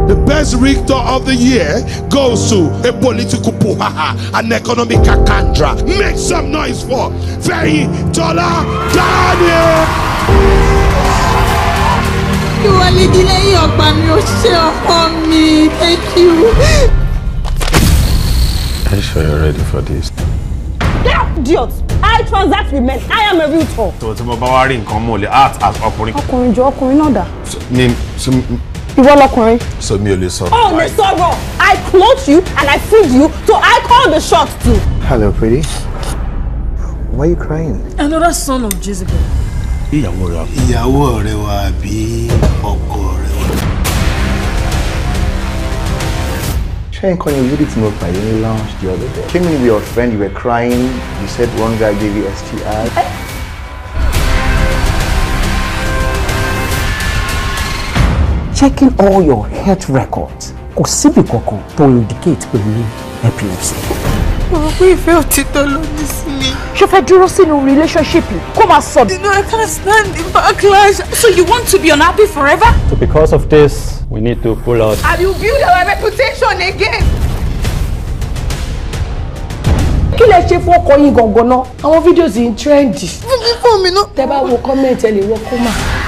The best rector of the year goes to a political puhaha, an economic candra. Make some noise for Feyintola Daniel. You are leading your me. Thank you. Are you sure you're ready for this? Get out, idiot! I transact with men. I am a realtor. So tí mo bá wá rí nǹkan mo lè act as ọkùnrin. Ọkùnrin jọ ọkùnrin náà dà. Ìwọ lọkùnrin. So mi ò lè sọ. Oh, mi sọ̀rọ̀. I clothed you and I feed you, so I call the shots too. Hello, pretty. Why are you crying? Another son of Jezebel. Ìyàwó rẹ wà bí ọkọ rẹ wà. Shane, can you read it to me by the lounge the other day? Came in with your friend, you were crying. You said one guy gave you STI. Checking all your health records kò síbi kankan tó indicate pé ní epilepsy. Mo rò pé ìfẹ́ òtítọ́ ló ní sí mi. Ṣé o fẹ́ dúró sínú relationship kó máa sọ? You know, I can't stand the backlash. So you want to be unhappy forever? So because of this, we need to pull out. And you build our reputation again. Kí lẹ ṣe fún ọkọ yín gangan náà? Àwọn fídíò yìí ń trendy. Fún mi náà. Tẹ́ bá wo comment ẹ lè wọ kó mà.